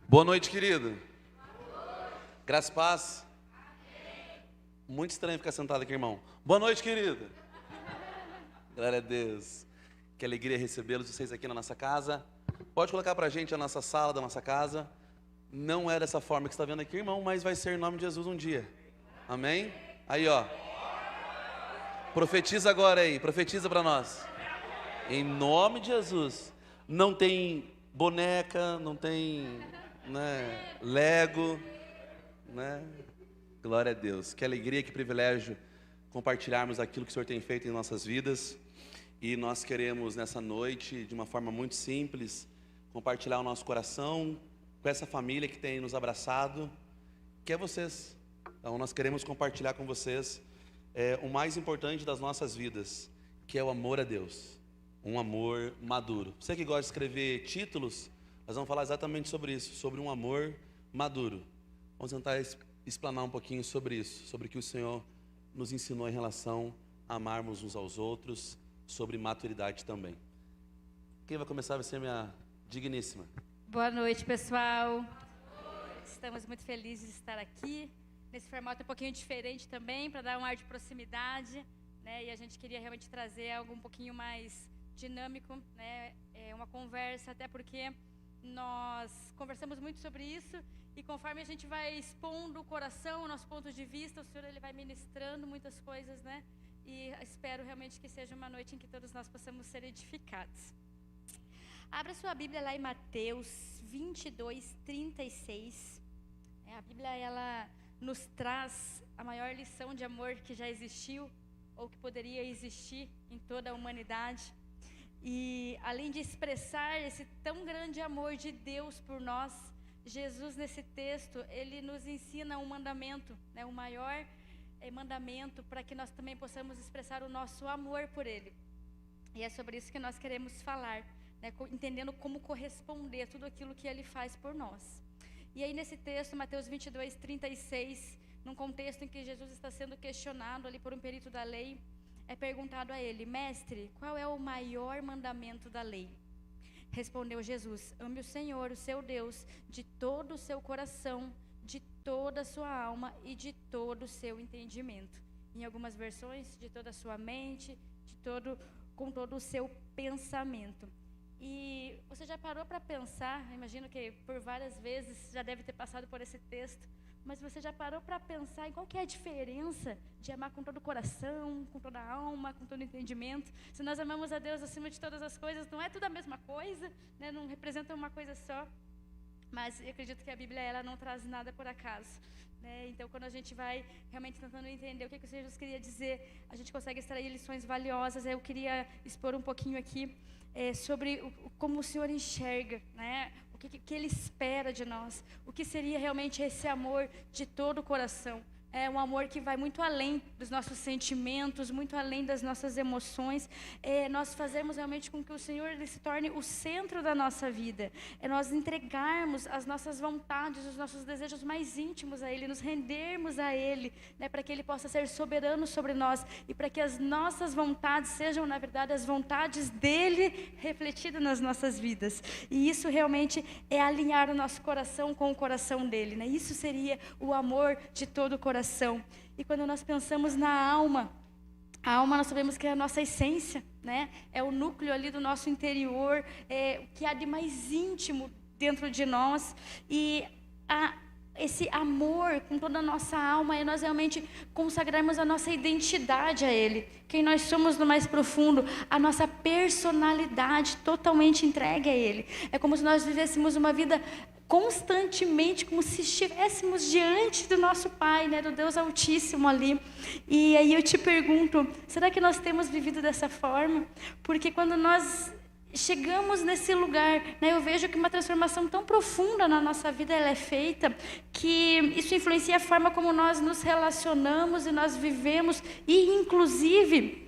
Boa noite, querido. Graça e paz. Muito estranho ficar sentado aqui, irmão. Boa noite, querido. Glória a Deus. Que alegria recebê-los vocês aqui na nossa casa. Pode colocar pra gente a nossa sala da nossa casa. Não é dessa forma que você está vendo aqui, irmão, mas vai ser em nome de Jesus um dia. Amém? Aí, ó. Profetiza agora aí, profetiza para nós. Em nome de Jesus. Não tem boneca, não tem, né, Lego, né? Glória a Deus. Que alegria, que privilégio compartilharmos aquilo que o Senhor tem feito em nossas vidas. E nós queremos nessa noite, de uma forma muito simples, compartilhar o nosso coração com essa família que tem nos abraçado, que é vocês. Então nós queremos compartilhar com vocês o mais importante das nossas vidas, que é o amor a Deus. Um amor maduro. Você que gosta de escrever títulos, nós vamos falar exatamente sobre isso, sobre um amor maduro. Vamos tentar explanar um pouquinho sobre isso, sobre o que o Senhor nos ensinou em relação a amarmos uns aos outros, sobre maturidade também. Quem vai começar vai ser minha digníssima. Boa noite, pessoal. Estamos muito felizes de estar aqui, nesse formato um pouquinho diferente também, para dar um ar de proximidade, né? E a gente queria realmente trazer algo um pouquinho mais dinâmico, né? Uma conversa, até porque nós conversamos muito sobre isso, e conforme a gente vai expondo o coração, o nosso ponto de vista, o Senhor ele vai ministrando muitas coisas, né? E espero realmente que seja uma noite em que todos nós possamos ser edificados. Abra sua Bíblia lá em Mateus 22, 36. A Bíblia, ela nos traz a maior lição de amor que já existiu, ou que poderia existir em toda a humanidade. E além de expressar esse tão grande amor de Deus por nós, Jesus nesse texto, ele nos ensina um mandamento, né, o maior mandamento, para que nós também possamos expressar o nosso amor por Ele. E é sobre isso que nós queremos falar, né, entendendo como corresponder a tudo aquilo que Ele faz por nós. E aí nesse texto, Mateus 22, 36, num contexto em que Jesus está sendo questionado ali por um perito da lei, é perguntado a ele: mestre, qual é o maior mandamento da lei? Respondeu Jesus: ame o Senhor, o seu Deus, de todo o seu coração, de toda a sua alma e de todo o seu entendimento. Em algumas versões, de toda a sua mente, com todo o seu pensamento. E você já parou para pensar, imagino que por várias vezes já deve ter passado por esse texto, mas você já parou para pensar em qual que é a diferença de amar com todo o coração, com toda a alma, com todo o entendimento? Se nós amamos a Deus acima de todas as coisas, não é tudo a mesma coisa, né? Não representa uma coisa só. Mas eu acredito que a Bíblia, ela não traz nada por acaso, né? Então, quando a gente vai realmente tentando entender o que Jesus queria dizer, a gente consegue extrair lições valiosas. Eu queria expor um pouquinho aqui sobre como o Senhor enxerga, né? O que Ele espera de nós, o que seria realmente esse amor de todo o coração. É um amor que vai muito além dos nossos sentimentos, muito além das nossas emoções. Nós fazemos realmente com que o Senhor ele se torne o centro da nossa vida. É nós entregarmos as nossas vontades, os nossos desejos mais íntimos a Ele, nos rendermos a Ele, né, para que Ele possa ser soberano sobre nós e para que as nossas vontades sejam, na verdade, as vontades dEle refletidas nas nossas vidas. E isso realmente é alinhar o nosso coração com o coração dEle, né? Isso seria o amor de todo o coração. E quando nós pensamos na alma, a alma nós sabemos que é a nossa essência, né? É o núcleo ali do nosso interior, o que há de mais íntimo dentro de nós. E esse amor com toda a nossa alma é nós realmente consagrarmos a nossa identidade a Ele, quem nós somos no mais profundo, a nossa personalidade totalmente entregue a Ele. É como se nós vivêssemos uma vida constantemente, como se estivéssemos diante do nosso Pai, né, do Deus Altíssimo ali. E aí eu te pergunto, será que nós temos vivido dessa forma? Porque quando nós chegamos nesse lugar, né, eu vejo que uma transformação tão profunda na nossa vida ela é feita, que isso influencia a forma como nós nos relacionamos e nós vivemos, e inclusive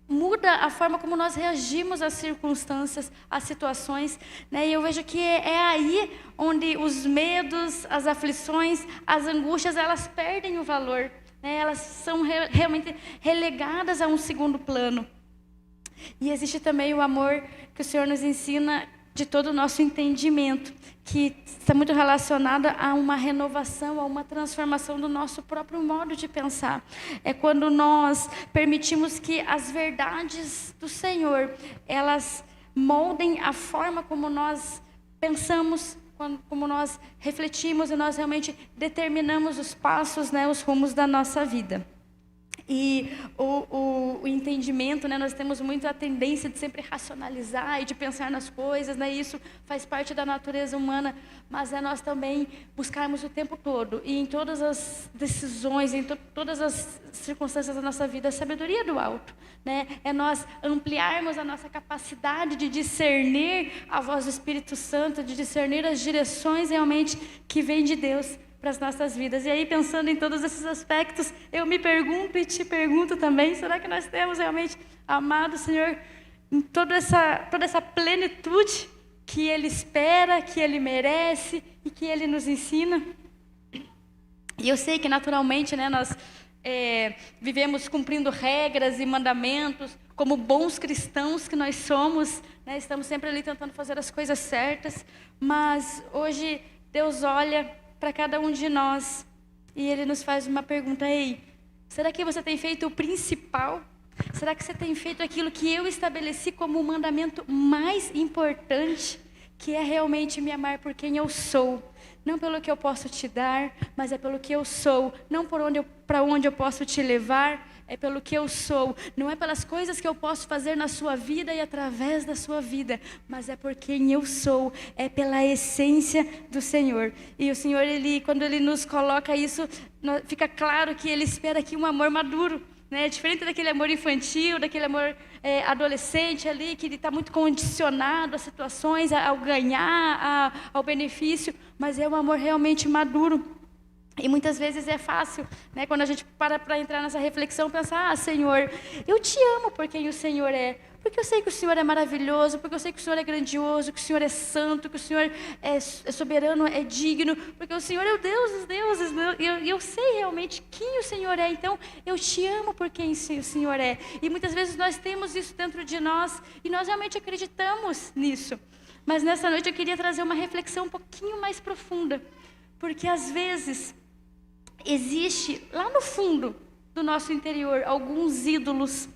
muda a forma como nós reagimos às circunstâncias, às situações, né? E eu vejo que é aí onde os medos, as aflições, as angústias, elas perdem o valor, né? Elas são realmente relegadas a um segundo plano. E existe também o amor que o Senhor nos ensina de todo o nosso entendimento, que está muito relacionada a uma renovação, a uma transformação do nosso próprio modo de pensar. É quando nós permitimos que as verdades do Senhor, elas moldem a forma como nós pensamos, como nós refletimos e nós realmente determinamos os passos, né, os rumos da nossa vida. E o entendimento, né, nós temos muito a tendência de sempre racionalizar e de pensar nas coisas, né, isso faz parte da natureza humana, mas é nós também buscarmos o tempo todo, e em todas as decisões, em todas as circunstâncias da nossa vida, a sabedoria do alto, né, é nós ampliarmos a nossa capacidade de discernir a voz do Espírito Santo, de discernir as direções realmente que vêm de Deus para as nossas vidas. E aí, pensando em todos esses aspectos, eu me pergunto e te pergunto também, será que nós temos realmente amado o Senhor em toda essa plenitude que Ele espera, que Ele merece e que Ele nos ensina? E eu sei que naturalmente, né, nós vivemos cumprindo regras e mandamentos, como bons cristãos que nós somos, né, estamos sempre ali tentando fazer as coisas certas, mas hoje Deus olha para cada um de nós e Ele nos faz uma pergunta: ei, será que você tem feito o principal? Será que você tem feito aquilo que eu estabeleci como o mandamento mais importante, que é realmente me amar por quem eu sou? Não pelo que eu posso te dar, mas é pelo que eu sou. Não para onde eu posso te levar, é pelo que eu sou. Não é pelas coisas que eu posso fazer na sua vida e através da sua vida, mas é por quem eu sou. É pela essência do Senhor. E o Senhor, quando Ele nos coloca isso, fica claro que Ele espera aqui um amor maduro, né? Diferente daquele amor infantil, daquele amor adolescente ali, que ele está muito condicionado às situações, ao ganhar, ao benefício, mas é um amor realmente maduro. E muitas vezes é fácil, né, quando a gente para entrar nessa reflexão, pensar: Senhor, eu te amo por quem o Senhor é, porque eu sei que o Senhor é maravilhoso, porque eu sei que o Senhor é grandioso, que o Senhor é santo, que o Senhor é soberano, é digno, porque o Senhor é o Deus dos deuses, e eu sei realmente quem o Senhor é, então eu te amo por quem o Senhor é. E muitas vezes nós temos isso dentro de nós, e nós realmente acreditamos nisso. Mas nessa noite eu queria trazer uma reflexão um pouquinho mais profunda, porque às vezes existe lá no fundo do nosso interior alguns ídolos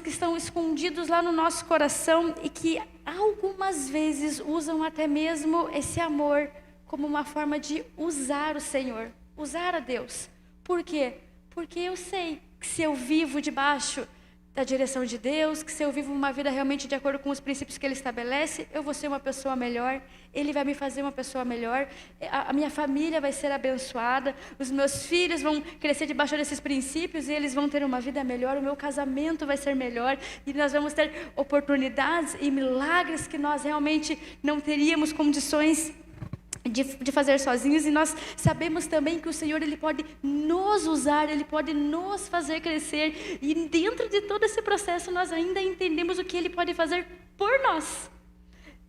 que estão escondidos lá no nosso coração e que algumas vezes usam até mesmo esse amor como uma forma de usar o Senhor, usar a Deus. Por quê? Porque eu sei que se eu vivo debaixo da direção de Deus, que se eu vivo uma vida realmente de acordo com os princípios que Ele estabelece, eu vou ser uma pessoa melhor, Ele vai me fazer uma pessoa melhor, a minha família vai ser abençoada, os meus filhos vão crescer debaixo desses princípios e eles vão ter uma vida melhor, o meu casamento vai ser melhor e nós vamos ter oportunidades e milagres que nós realmente não teríamos condições de fazer sozinhos. E nós sabemos também que o Senhor, Ele pode nos usar, Ele pode nos fazer crescer, e dentro de todo esse processo nós ainda entendemos o que Ele pode fazer por nós.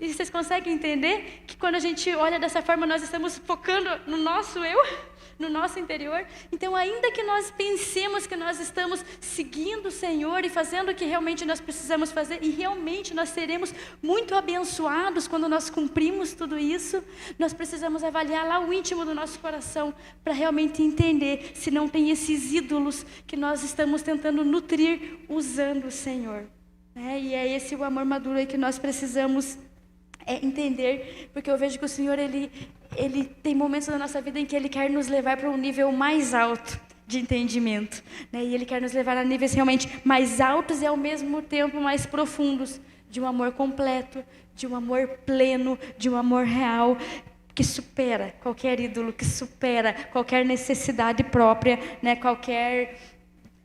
E vocês conseguem entender que quando a gente olha dessa forma, nós estamos focando no nosso eu, no nosso interior? Então, ainda que nós pensemos que nós estamos seguindo o Senhor e fazendo o que realmente nós precisamos fazer, e realmente nós seremos muito abençoados quando nós cumprimos tudo isso, nós precisamos avaliar lá o íntimo do nosso coração para realmente entender se não tem esses ídolos que nós estamos tentando nutrir usando o Senhor. E é esse o amor maduro aí que nós precisamos entender, porque eu vejo que o Senhor, Ele tem momentos da nossa vida em que Ele quer nos levar para um nível mais alto de entendimento, né? E Ele quer nos levar a níveis realmente mais altos e ao mesmo tempo mais profundos, de um amor completo, de um amor pleno, de um amor real, que supera qualquer ídolo, que supera qualquer necessidade própria, né? Qualquer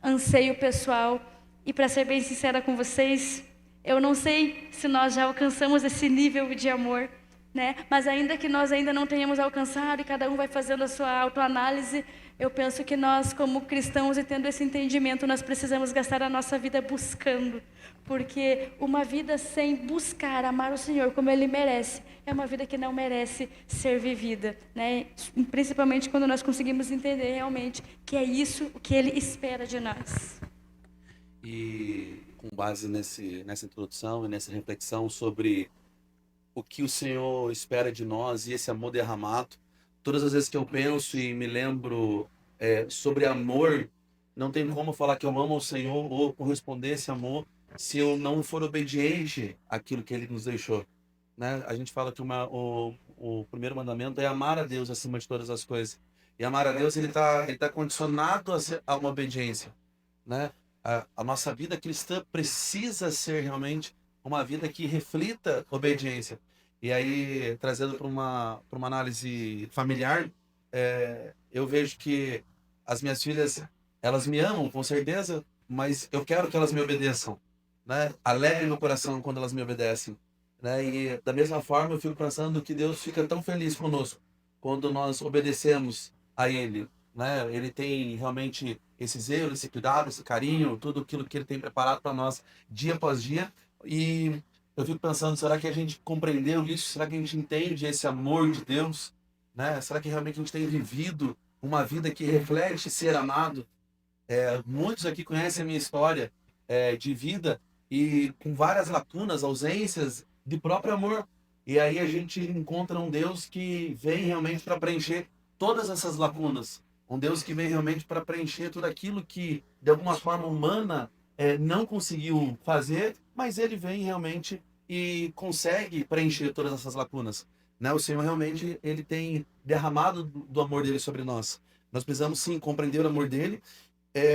anseio pessoal. E para ser bem sincera com vocês, eu não sei se nós já alcançamos esse nível de amor, né? Mas ainda que nós ainda não tenhamos alcançado e cada um vai fazendo a sua autoanálise, eu penso que nós, como cristãos e tendo esse entendimento, nós precisamos gastar a nossa vida buscando. Porque uma vida sem buscar amar o Senhor como Ele merece, é uma vida que não merece ser vivida, né? Principalmente quando nós conseguimos entender realmente que é isso o que Ele espera de nós. E com base nessa introdução e nessa reflexão sobre o que o Senhor espera de nós e esse amor derramado. Todas as vezes que eu penso e me lembro sobre amor, não tem como falar que eu amo o Senhor ou corresponder a esse amor se eu não for obediente àquilo que Ele nos deixou, né? A gente fala que o primeiro mandamento é amar a Deus acima de todas as coisas. E amar a Deus, ele tá condicionado a uma obediência, né? A nossa vida cristã precisa ser realmente uma vida que reflita obediência. E aí, trazendo para uma análise familiar, eu vejo que as minhas filhas, elas me amam, com certeza, mas eu quero que elas me obedeçam, né? Alegra meu coração quando elas me obedecem, né? E da mesma forma, eu fico pensando que Deus fica tão feliz conosco quando nós obedecemos a Ele, né? Ele tem realmente esse zelo, esse cuidado, esse carinho, tudo aquilo que Ele tem preparado para nós dia após dia. E eu fico pensando, será que a gente compreendeu isso? Será que a gente entende esse amor de Deus, né? Será que realmente a gente tem vivido uma vida que reflete ser amado? Muitos aqui conhecem a minha história de vida e com várias lacunas, ausências de próprio amor. E aí a gente encontra um Deus que vem realmente para preencher todas essas lacunas. Um Deus que vem realmente para preencher tudo aquilo que, de alguma forma humana, não conseguiu fazer, mas Ele vem realmente e consegue preencher todas essas lacunas, né? O Senhor realmente Ele tem derramado do amor dele sobre nós. Nós precisamos sim compreender o amor dele,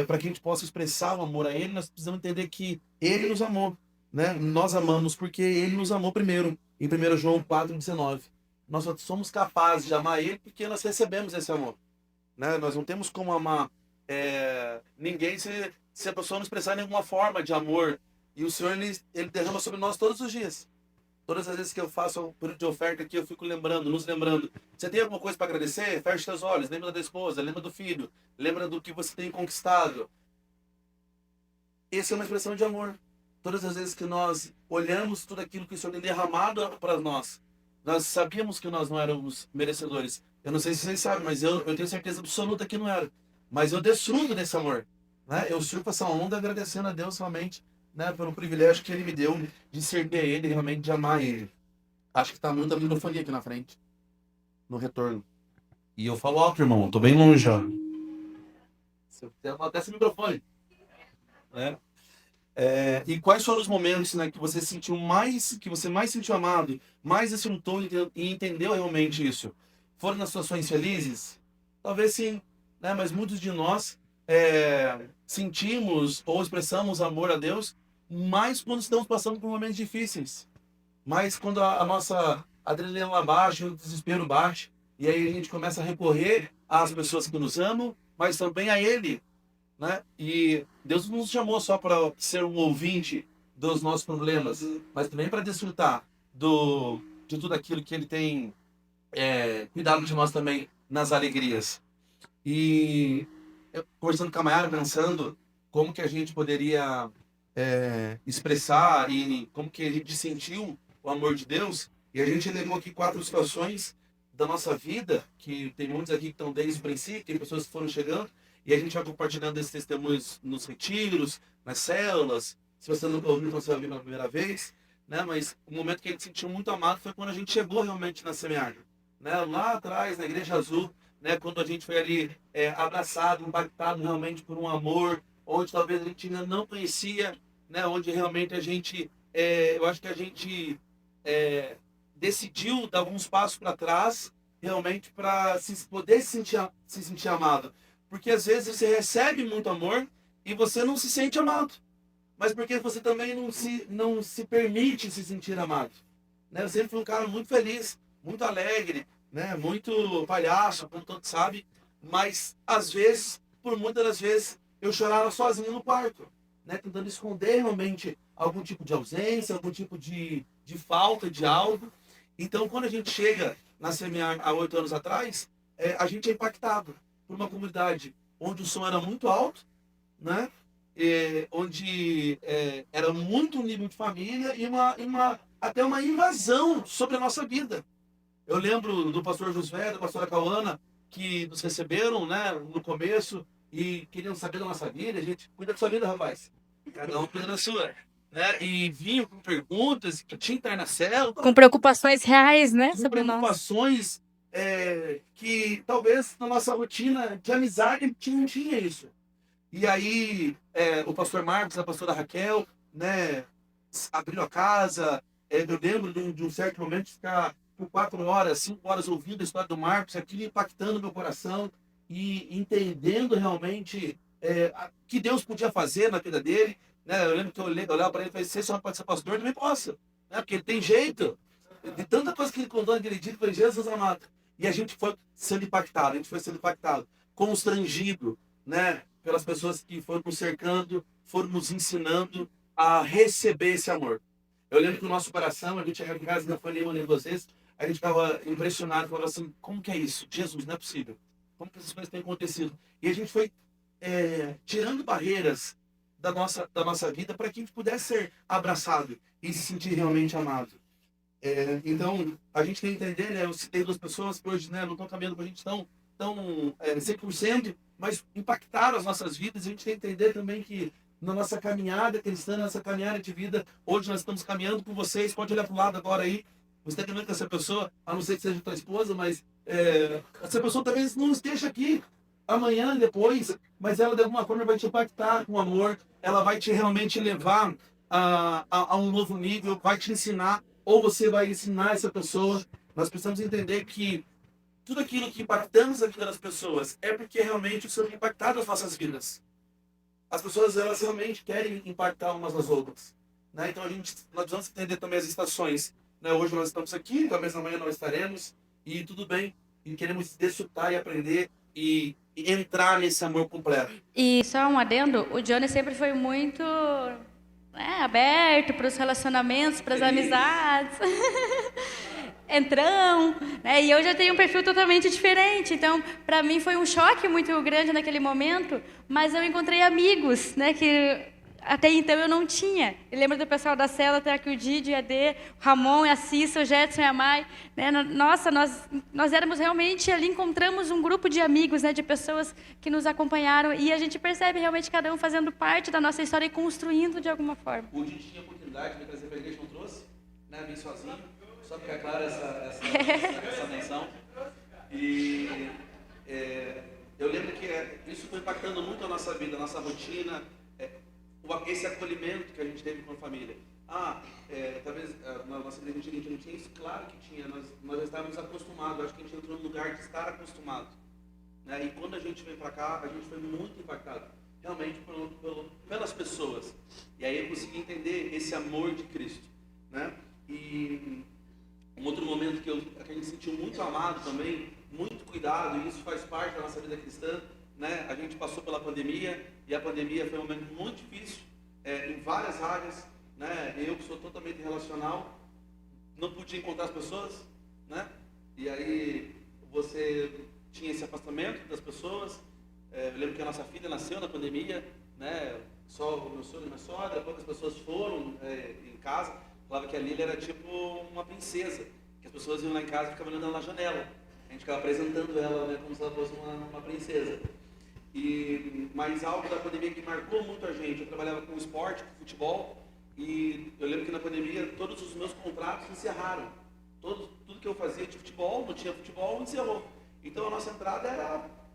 para que a gente possa expressar o amor a Ele. Nós precisamos entender que Ele nos amou, né? Nós amamos porque Ele nos amou primeiro, em 1 João 4,19. Nós só somos capazes de amar Ele porque nós recebemos esse amor, né? Nós não temos como amar ninguém se a pessoa não expressar nenhuma forma de amor. E o Senhor, ele derrama sobre nós todos os dias. Todas as vezes que eu faço um período de oferta aqui, eu fico nos lembrando. Você tem alguma coisa para agradecer? Feche seus olhos, lembra da esposa, lembra do filho, lembra do que você tem conquistado. Essa é uma expressão de amor. Todas as vezes que nós olhamos tudo aquilo que o Senhor tem derramado para nós, nós sabíamos que nós não éramos merecedores. Eu não sei se vocês sabem, mas eu tenho certeza absoluta que não era. Mas eu desfruto desse amor, né? Eu surfo essa onda agradecendo a Deus realmente, né, pelo privilégio que Ele me deu de servir a Ele, realmente de amar Ele. Acho que tá muita microfonia aqui na frente, no retorno. E eu falo alto, irmão, eu tô bem longe, ó. Se eu quiser, até esse microfone, né? E quais foram os momentos, né, que você mais sentiu amado, mais desfrutou e entendeu realmente isso? Foram nas situações felizes? Talvez sim, né? Mas muitos de nós sentimos ou expressamos amor a Deus mais quando estamos passando por momentos difíceis, mais quando a nossa adrenalina baixa, o desespero bate, e aí a gente começa a recorrer às pessoas que nos amam, mas também a Ele, né? E Deus não nos chamou só para ser um ouvinte dos nossos problemas, mas também para desfrutar de tudo aquilo que Ele tem cuidado de nós também nas alegrias. E eu, conversando com a Mayara, pensando como que a gente poderia expressar e como que a gente sentiu o amor de Deus, e a gente levou aqui 4 situações da nossa vida, que tem muitos aqui que estão desde o princípio, tem pessoas que foram chegando, e a gente vai compartilhando esses testemunhos nos retiros, nas células. Se você nunca ouviu, então você vai ouvir pela primeira vez, né? Mas o momento que a gente se sentiu muito amado foi quando a gente chegou realmente na Semear, né? Lá atrás, na Igreja Azul, né? Quando a gente foi ali abraçado, impactado realmente por um amor, onde talvez a gente ainda não conhecia, né? Onde realmente a gente, eu acho que a gente decidiu dar alguns passos para trás, realmente para poder se sentir amado. Porque às vezes você recebe muito amor e você não se sente amado, mas porque você também não se permite se sentir amado, né? Eu sempre fui um cara muito feliz, muito alegre, né? Muito palhaço, como todos sabem, mas às vezes, por muitas das vezes, eu chorava sozinho no quarto, né? Tentando esconder realmente algum tipo de ausência, algum tipo de falta de algo. Então, quando a gente chega na Semear há 8 anos atrás, a gente é impactado por uma comunidade onde o som era muito alto, né? Onde era muito nível de família e até uma invasão sobre a nossa vida. Eu lembro do pastor Josué, da pastora Cauana, que nos receberam, né, no começo e queriam saber da nossa vida. A gente cuida da sua vida, rapaz. Cada um cuida da sua. Né? E vinham com perguntas que tinha que estar na célula. Com preocupações reais, né? Com Sobre nós. preocupações que talvez na nossa rotina de amizade não tinha isso. E aí o pastor Marcos, a pastora Raquel, né, abriu a casa. Eu lembro de um certo momento de ficar por 4 horas, 5 horas ouvindo a história do Marcos, aquilo impactando meu coração e entendendo realmente que Deus podia fazer na vida dele. Né? Eu lembro que eu olhava para ele e falei, se você pode ser pastor, eu também posso. Né? Porque ele tem jeito. De tanta coisa que ele contou naquele dia, foi Jesus amado. E a gente foi sendo impactado, constrangido, né? Pelas pessoas que foram nos cercando, foram nos ensinando a receber esse amor. Eu lembro que o nosso coração, a gente chegava em casa, ainda foi nenhuma de vocês, a gente ficava impressionado, falava assim, como que é isso? Jesus, não é possível. Como que essas coisas têm acontecido? E a gente foi tirando barreiras da nossa vida para que a gente pudesse ser abraçado e se sentir realmente amado. Então, a gente tem que entender, né? Eu citei 2 pessoas que hoje, né, não estão caminhando com a gente tão 100%, mas impactaram as nossas vidas. A gente tem que entender também que na nossa caminhada cristã, na nossa caminhada de vida, hoje nós estamos caminhando com vocês. Pode olhar para o lado agora aí. Você está caminhando com essa pessoa, a não ser que seja tua esposa, mas essa pessoa talvez não esteja aqui amanhã, depois, mas ela de alguma forma vai te impactar com amor, ela vai te realmente levar a um novo nível, vai te ensinar, ou você vai ensinar essa pessoa. Nós precisamos entender que tudo aquilo que impactamos a vida das pessoas é porque realmente o Senhor tem impactado as nossas vidas. As pessoas, elas realmente querem impactar umas nas outras. Né? Então, nós precisamos entender também as estações. Né? Hoje nós estamos aqui, talvez amanhã nós estaremos, e tudo bem. E queremos desfrutar e aprender e entrar nesse amor completo. E só um adendo, o Johnny sempre foi muito aberto para os relacionamentos, para as amizades. Entrão, né? E eu já tenho um perfil totalmente diferente. Então, para mim foi um choque muito grande naquele momento, mas eu encontrei amigos, né, que até então eu não tinha. Eu lembro do pessoal da célula, tem aqui o Didi, a Dê, o Ramon, a Cissa, o Jetson e a Mai. Né? Nossa, nós éramos realmente ali, encontramos um grupo de amigos, né, de pessoas que nos acompanharam, e a gente percebe realmente cada um fazendo parte da nossa história e construindo de alguma forma. O Didi tinha oportunidade de me trazer para a igreja, não trouxe? Né? Vim sozinho, só porque é clara essa menção. E eu lembro que isso foi impactando muito a nossa vida, a nossa rotina, esse acolhimento que a gente teve com a família. Talvez na nossa igreja a gente não tinha isso, claro que tinha, nós já estávamos acostumados, acho que a gente entrou no lugar de estar acostumado. Né? E quando a gente veio para cá, a gente foi muito impactado, realmente pelas pessoas. E aí eu consegui entender esse amor de Cristo. Né? E um outro momento que a gente sentiu muito amado também, muito cuidado, e isso faz parte da nossa vida cristã. Né? A gente passou pela pandemia, e a pandemia foi um momento muito difícil, em várias áreas. Né? Eu, que sou totalmente relacional, não podia encontrar as pessoas. Né? E aí você tinha esse afastamento das pessoas. Eu lembro que a nossa filha nasceu na pandemia, né? Só o meu sogro e minha sogra, poucas pessoas foram em casa. Falava que a Lília era tipo uma princesa, que as pessoas iam lá em casa e ficavam olhando ela na janela. A gente ficava apresentando ela, né, como se ela fosse uma princesa. Mas algo da pandemia que marcou muito a gente, eu trabalhava com esporte, com futebol, e eu lembro que na pandemia todos os meus contratos encerraram. Tudo que eu fazia de futebol, não tinha futebol, encerrou. Então a nossa entrada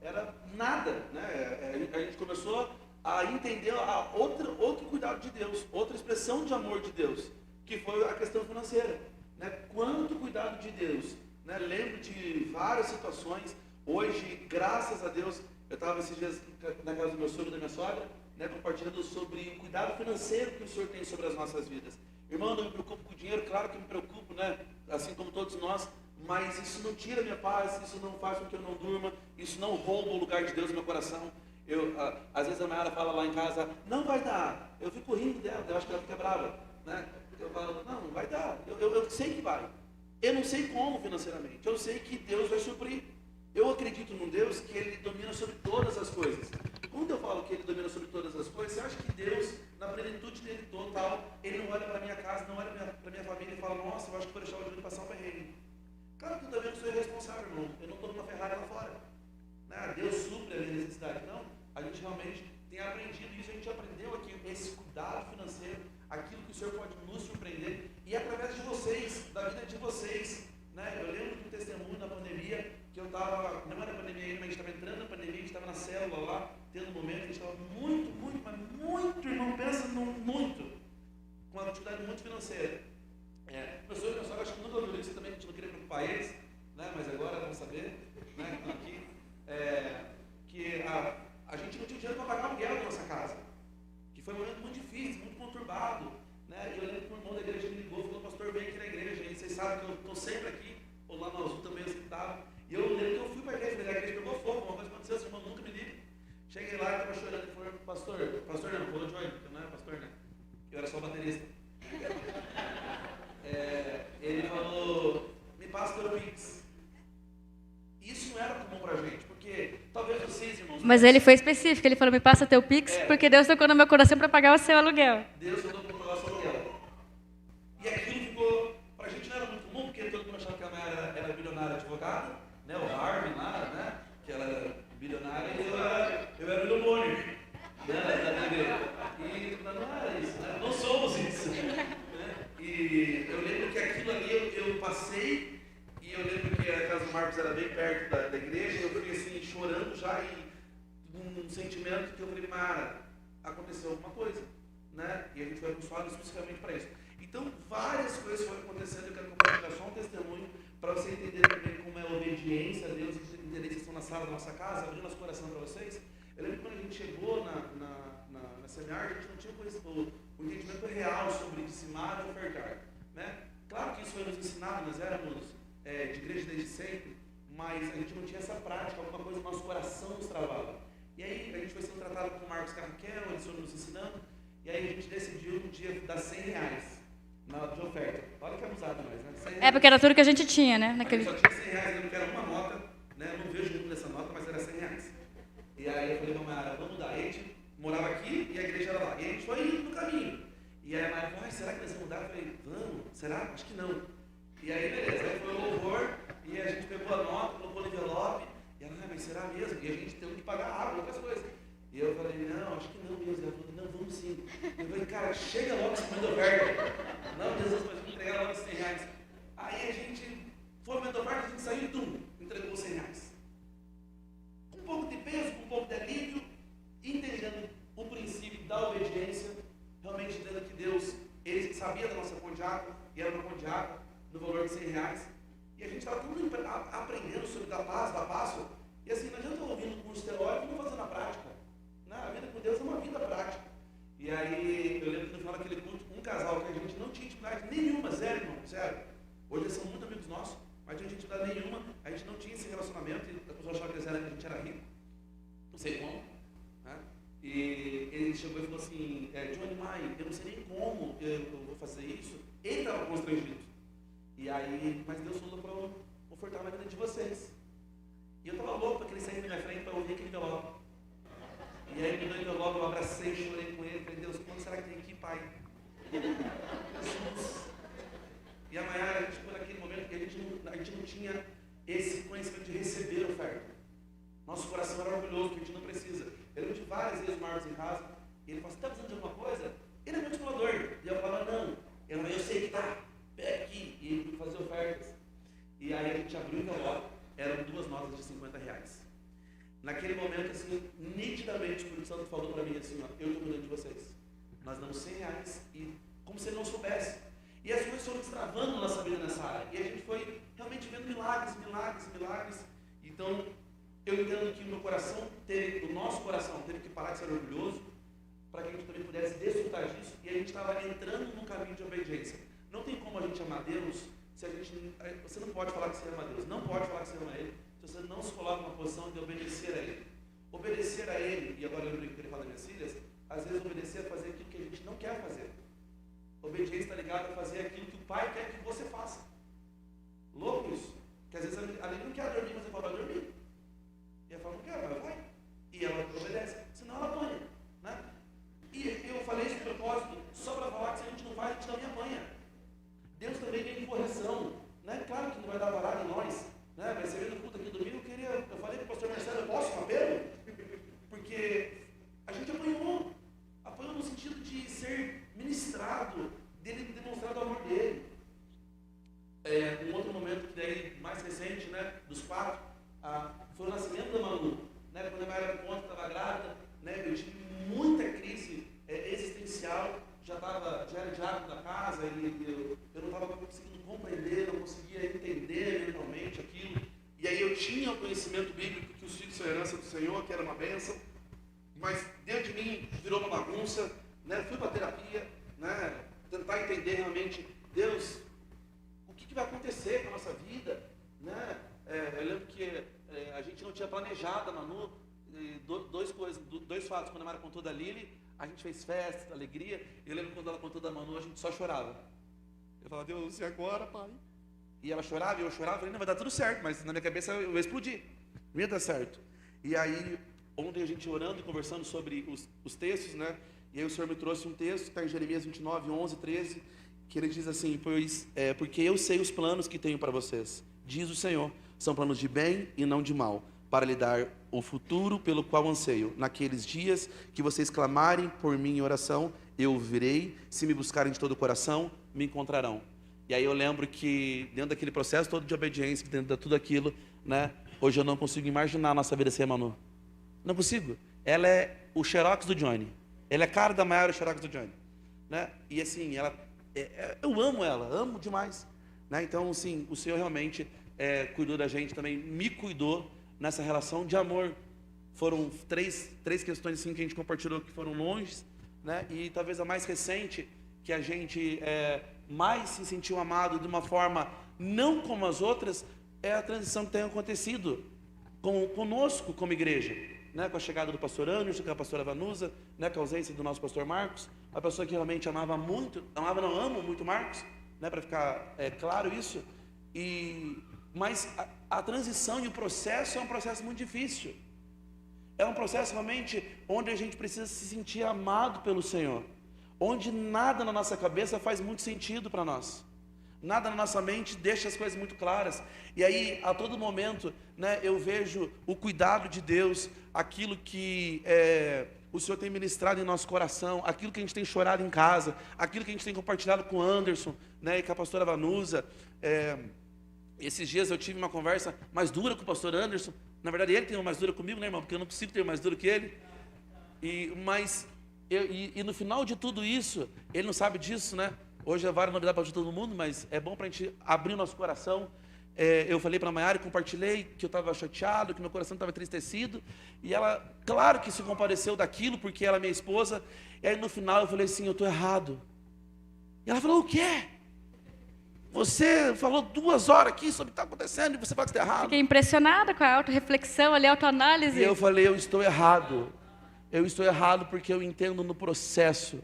era nada. Né? A gente começou a entender outro cuidado de Deus, outra expressão de amor de Deus, que foi a questão financeira. Né? Quanto cuidado de Deus. Né? Lembro de várias situações. Hoje, graças a Deus, eu estava esses dias na casa do meu sogro e da minha sogra, né, compartilhando sobre o cuidado financeiro que o Senhor tem sobre as nossas vidas. Irmão, eu não me preocupo com o dinheiro, claro que me preocupo, né? Assim como todos nós, mas isso não tira minha paz, isso não faz com que eu não durma, isso não rouba o lugar de Deus no meu coração. Às vezes a Mayara fala lá em casa, não vai dar. Eu fico rindo dela, eu acho que ela fica brava. Né? Eu falo, não vai dar, eu sei que vai. Eu não sei como financeiramente, eu sei que Deus vai suprir. Eu acredito num Deus que Ele domina sobre todas as coisas. Quando eu falo que Ele domina sobre todas as coisas, você acha que Deus, na plenitude dele total, Ele não olha para a minha casa, não olha para a minha família e fala, nossa, eu acho que vou deixar o Júlio passar um perrengue. Claro que eu também não sou irresponsável, irmão. Eu não estou numa Ferrari lá fora. Né? Deus supre a minha necessidade. Não, a gente realmente tem aprendido isso, a gente aprendeu aqui, esse cuidado financeiro, aquilo que o Senhor pode nos surpreender, e através de vocês, da vida de vocês, né? Eu lembro de um testemunho da pandemia, que eu estava, não era pandemia ainda, mas a gente estava entrando na pandemia, a gente estava na célula lá, tendo um momento, a gente estava muito, irmão, pensa muito, com uma atividade muito financeira. Pessoas que acho que nunca ouviram isso também, a gente não queria preocupar eles, né? Mas agora vamos saber, né? Que estão aqui, que a gente não tinha dinheiro para pagar o aluguel da nossa casa, que foi um momento muito difícil, muito conturbado, né? E eu lembro que o irmão da igreja me ligou e falou: pastor, vem aqui na igreja, e vocês sabem que eu estou sempre aqui, ou lá no Azul também eu sempre estava, e eu lembro que eu fui para a igreja pegou fogo, uma coisa aconteceu, os irmãos nunca me ligam. Cheguei lá, estava chorando e falou: pastor não, falou Johnny, porque eu não era pastor, né? Eu era só baterista. Ele falou: me passa teu Pix. Isso não era comum pra gente, porque talvez vocês, irmãos... Mas ele foi específico, ele falou: me passa teu Pix, porque Deus tocou no meu coração para pagar o seu aluguel. Deus tocou para pagar o seu aluguel. E aquilo ficou, pra gente não era muito comum, porque todo mundo achava que a Mayara era bilionária advogada, né? O Harvey lá, né? Que ela era bilionária, e eu era bilionário, né? Da igreja. E não era isso, né? Não somos isso. Né? E eu lembro que aquilo ali eu passei, e eu lembro que a casa do Marcos era bem perto da igreja, e eu fui assim, chorando já, e um sentimento que eu falei: Mara, aconteceu alguma coisa, né? E a gente vai abençoar especificamente para isso. Então, várias coisas foram acontecendo, eu quero compartilhar só um testemunho, para você entender também como é a obediência a Deus, e vocês entenderem que estão na sala da nossa casa, abrindo nosso coração para vocês. Eu lembro que quando a gente chegou na seminário, a gente não tinha o entendimento real sobre dizimar e ofertar, né? Claro que isso foi nos ensinado, nós éramos de igreja desde sempre, mas a gente não tinha essa prática, alguma coisa no nosso coração nos travava. E aí a gente foi sendo tratado com o Marcos Carraquel, eles foram nos ensinando, e aí a gente decidiu um dia dar R$100 de oferta. Olha que abusado nós, né? Porque era tudo que a gente tinha, né? A gente só tinha R$100, eu não quero uma nota, né? Eu não vejo muito dessa nota, mas era R$100. E aí eu falei: Mayara, vamos mudar. E a gente morava aqui e a igreja era lá. E a gente foi indo no caminho. E aí a Mayara falou: será que nós vamos mudar? Eu falei: vamos, será? Acho que não. E aí beleza, aí foi o louvor, e a gente pegou a nota, colocou no envelope, e ela: mas será mesmo? E a gente teve que pagar água, outras coisas. E eu falei: não, acho que não mesmo. Ela falou: não, vamos sim. Eu falei: cara, chega logo esse momento da oferta. Não, Jesus, mas vamos entregar logo os R$100. Aí a gente foi no momento da oferta, a gente saiu e entregou os R$100. Com um pouco de peso, com um pouco de alívio, entendendo o princípio da obediência, realmente entendendo que Deus, Ele sabia da nossa pão de água, e era uma pão de água, no valor de R$100, e a gente estava tudo aprendendo sobre da Páscoa, e assim, não adianta ouvindo com os teóricos e não fazendo na prática, né? A vida com Deus é uma vida prática. E aí, eu lembro que no final daquele culto, um casal que a gente não tinha intimidade nenhuma, zero, irmão, sério, hoje eles são muito amigos nossos, mas não tinha intimidade nenhuma, a gente não tinha esse relacionamento, e a pessoa achava que a gente era rico, não sei como, né? E ele chegou e falou assim: Johnny Mai, eu não sei nem como eu vou fazer isso. Ele estava constrangido. E aí, mas Deus falou para eu ofertar na vida de vocês. E eu estava louco para que ele saísse na minha frente para ouvir aquele envelope. E aí ele me deu o envelope, eu abracei, chorei com ele, falei: Deus, quando será que tem aqui, Pai? Jesus. E a Mayara, a gente ficou naquele momento que a gente não tinha esse conhecimento de receber a oferta. Nosso coração era orgulhoso, que a gente não precisa. Eu lembro de várias vezes o Marcos em casa, e ele falou: você está precisando de alguma coisa? Ele é meu discipulador. E eu falava: não. Eu sei que tá, pega aqui. E ele fazia ofertas. E aí a gente abriu o envelope, eram 2 notas de R$50. Naquele momento, assim, nitidamente o Espírito Santo falou para mim assim: ó, eu estou cuidando de vocês. Nós damos R$100, e como se ele não soubesse. E as coisas foram destravando na nossa vida nessa área. E a gente foi realmente vendo milagres. Então, eu entendo que o nosso coração teve que parar de ser orgulhoso, para que a gente também pudesse desfrutar disso, e a gente estava entrando num caminho de obediência. Não tem como a gente amar Deus se a gente... Você não pode falar que você ama Deus, não pode falar que você ama Ele, se você não se coloca numa posição de obedecer a Ele. Obedecer a Ele, e agora eu lembro que ele fala das minhas filhas, às vezes obedecer é fazer aquilo que a gente não quer fazer. Obediência está ligada a fazer aquilo que o Pai quer que você faça. Louco isso. Que às vezes a Lili não quer dormir, mas você fala: vai dormir. E ela fala: não quero, mas vai. E ela obedece, senão ela apanha, né? E eu falei isso de propósito, só para falar que se a gente não faz, a gente também apanha. Deus também vem com correção, né? Claro que não vai dar parada em nós, né? Mas você veio no culto aqui domingo, eu falei para o pastor Marcelo: eu posso um apelo? Porque a gente apanhou no sentido de ser um outro momento que daí, mais recente, né, dos 4, foi o nascimento da Manu, né, quando a Maria conta que estava grávida, né, eu tive muita crise existencial, já era diácono da casa, e eu não estava conseguindo compreender, não conseguia entender mentalmente aquilo, e aí eu tinha o conhecimento bíblico que os filhos são herança do Senhor, que era uma bênção, mas dentro de mim virou uma bagunça, né, fui para a terapia, né, tentar entender realmente, Deus, o que vai acontecer com a nossa vida, né? Eu lembro que a gente não tinha planejado a Manu, dois fatos. Quando a Mara contou da Lili, a gente fez festa, alegria. Eu lembro quando ela contou da Manu, a gente só chorava. Eu falava, Deus, e agora, pai? E ela chorava, e eu chorava, falei, não, vai dar tudo certo, mas na minha cabeça eu explodi, não ia dar certo. E aí, ontem a gente orando e conversando sobre os textos, né? E aí o Senhor me trouxe um texto, que está em Jeremias 29, 11, 13, que ele diz assim, porque eu sei os planos que tenho para vocês, diz o Senhor, são planos de bem e não de mal, para lhe dar o futuro pelo qual anseio. Naqueles dias que vocês clamarem por mim em oração, eu ouvirei, se me buscarem de todo o coração, me encontrarão. E aí eu lembro que dentro daquele processo todo de obediência, dentro de tudo aquilo, né, hoje eu não consigo imaginar a nossa vida sem a Manu. Não consigo. Ela é o xerox do Johnny. Ela é a cara da Maiara, o xerox do Johnny. Né? E assim, eu amo ela, amo demais. Né? Então, assim, o Senhor realmente cuidou da gente também, me cuidou nessa relação de amor. Foram três questões assim, que a gente compartilhou que foram longes, né? E talvez a mais recente, que a gente mais se sentiu amado de uma forma não como as outras, é a transição que tem acontecido conosco como igreja. Né, com a chegada do pastor Anderson, com a pastora Vanusa, né, com a ausência do nosso pastor Marcos, a pessoa que realmente amo muito Marcos, né, para ficar claro isso, mas a transição e o processo é um processo muito difícil, é um processo realmente onde a gente precisa se sentir amado pelo Senhor, onde nada na nossa cabeça faz muito sentido para nós, nada na nossa mente deixa as coisas muito claras. E aí, a todo momento, né, eu vejo o cuidado de Deus, aquilo que o Senhor tem ministrado em nosso coração, aquilo que a gente tem chorado em casa, aquilo que a gente tem compartilhado com o Anderson, né, e com a pastora Vanusa. Esses dias eu tive uma conversa mais dura com o pastor Anderson. Na verdade, ele tem uma mais dura comigo, né, irmão? Porque eu não consigo ter mais duro que ele. Mas no final de tudo isso, ele não sabe disso, né? Hoje é várias novidades para todo mundo, mas é bom para a gente abrir o nosso coração. Eu falei para a Maiara, compartilhei que eu estava chateado, que meu coração estava entristecido. E ela, claro que se compadeceu daquilo, porque ela é minha esposa. E aí no final eu falei assim, eu estou errado. E ela falou, o quê? Você falou 2 horas aqui sobre o que está acontecendo e você fala que está errado. Fiquei impressionada com a autorreflexão ali, a autoanálise. E eu falei, eu estou errado. Eu estou errado porque eu entendo no processo.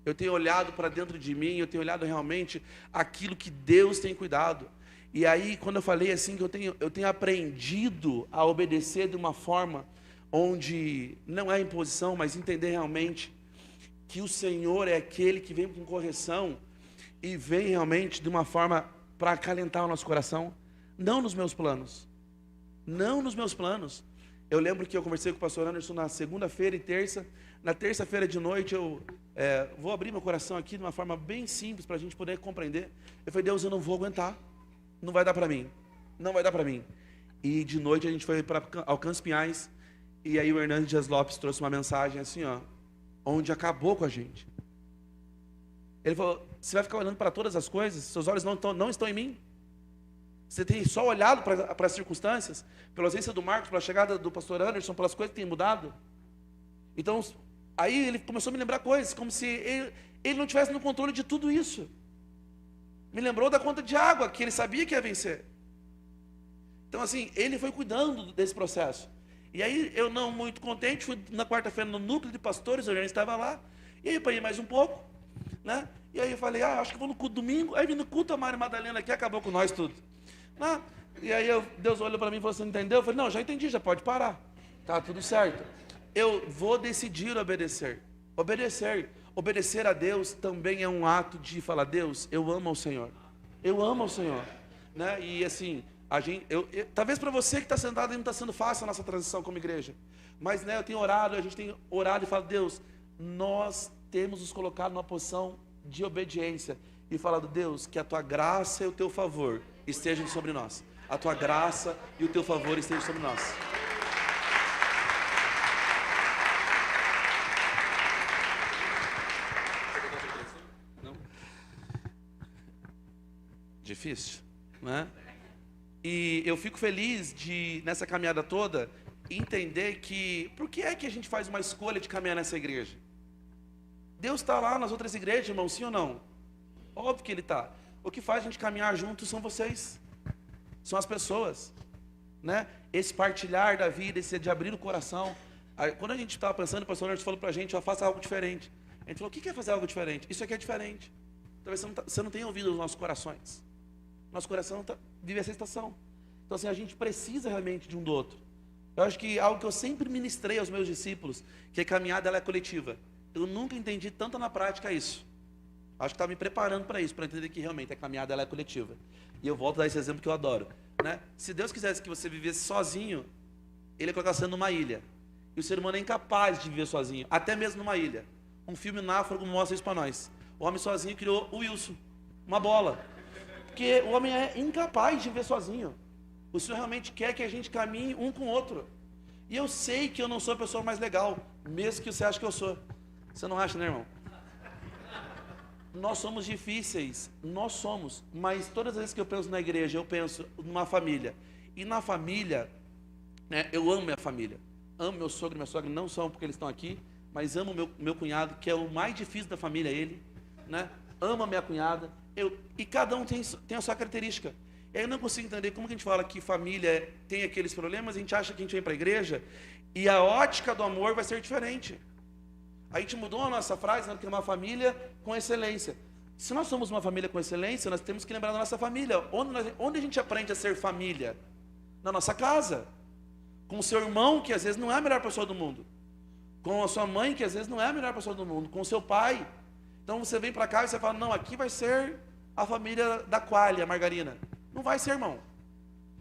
Eu tenho olhado para dentro de mim, eu tenho olhado realmente aquilo que Deus tem cuidado. E aí, quando eu falei assim, que eu tenho aprendido a obedecer de uma forma onde não é imposição, mas entender realmente que o Senhor é aquele que vem com correção e vem realmente de uma forma para acalentar o nosso coração, não nos meus planos. Não nos meus planos. Eu lembro que eu conversei com o pastor Anderson na segunda-feira e terça. Na terça-feira de noite eu vou abrir meu coração aqui de uma forma bem simples para a gente poder compreender. Eu falei, Deus, eu não vou aguentar. Não vai dar para mim. Não vai dar para mim. E de noite a gente foi para Alcance Pinhais. E aí o Hernandes Dias Lopes trouxe uma mensagem assim, ó, onde acabou com a gente. Ele falou, você vai ficar olhando para todas as coisas? Seus olhos não estão em mim? Você tem só olhado para as circunstâncias? Pela ausência do Marcos, pela chegada do pastor Anderson, pelas coisas que têm mudado? Então, aí ele começou a me lembrar coisas, como se ele não tivesse no controle de tudo isso. Me lembrou da conta de água, que ele sabia que ia vencer. Então, assim, ele foi cuidando desse processo. E aí, eu não muito contente, fui na quarta-feira no núcleo de pastores, eu já estava lá, e aí eu apanhei mais um pouco, né? E aí eu falei, acho que vou no culto domingo. Aí vim no culto, a Maria Madalena aqui, acabou com nós tudo. Né? E aí Deus olhou para mim e falou, você não entendeu? Eu falei, não, já entendi, já pode parar. Tá tudo certo. Eu vou decidir obedecer. Obedecer a Deus também é um ato de falar, Deus, eu amo ao Senhor. Eu amo ao Senhor. Né? E assim, talvez para você que está sentado não está sendo fácil a nossa transição como igreja. Mas né, eu tenho orado, a gente tem orado e falado, Deus, nós temos nos colocado numa posição de obediência. e falado: Deus, que a tua graça e o teu favor estejam sobre nós. A tua graça e o teu favor estejam sobre nós. Não? Difícil, né? E eu fico feliz de, nessa caminhada toda, entender que, por que é que a gente faz uma escolha de caminhar nessa igreja? Deus está lá nas outras igrejas, irmão, sim ou não? Óbvio que Ele está. O que faz a gente caminhar juntos são vocês, são as pessoas, né? Esse partilhar da vida, esse de abrir o coração. Aí, quando a gente estava pensando, o pastor Anderson falou para a gente: faça algo diferente. A gente falou: o que é fazer algo diferente? Isso aqui é diferente. Talvez você não tenha ouvido os nossos corações. Nosso coração vive essa estação. Então, assim, a gente precisa realmente de um do outro. Eu acho que algo que eu sempre ministrei aos meus discípulos, que a caminhada ela é coletiva. Eu nunca entendi tanto na prática isso. Acho que estava me preparando para isso, para entender que realmente a caminhada ela é coletiva. E eu volto a dar esse exemplo que eu adoro, né? Se Deus quisesse que você vivesse sozinho, Ele ia colocar você numa ilha. E o ser humano é incapaz de viver sozinho, até mesmo numa ilha. Um filme náufrago mostra isso para nós. O homem sozinho criou o Wilson, uma bola. Porque o homem é incapaz de viver sozinho. O Senhor realmente quer que a gente caminhe um com o outro. E eu sei que eu não sou a pessoa mais legal, mesmo que você ache que eu sou. Você não acha, né, irmão? Nós somos difíceis, nós somos. Mas todas as vezes que eu penso na igreja, eu penso numa família. E na família, né, eu amo minha família. Amo meu sogro e minha sogra, não são porque eles estão aqui, mas amo meu cunhado, que é o mais difícil da família, ele, né? Amo a minha cunhada. E cada um tem a sua característica. Eu não consigo entender como que a gente fala que família tem aqueles problemas, a gente acha que a gente vem para a igreja e a ótica do amor vai ser diferente. A gente mudou a nossa frase, né, que é uma família com excelência. Se nós somos uma família com excelência, nós temos que lembrar da nossa família. Onde a gente aprende a ser família? Na nossa casa. Com o seu irmão, que às vezes não é a melhor pessoa do mundo. Com a sua mãe, que às vezes não é a melhor pessoa do mundo. Com o seu pai. Então você vem para cá e você fala: não, aqui vai ser a família da Qualia, Margarina. Não vai ser, irmão.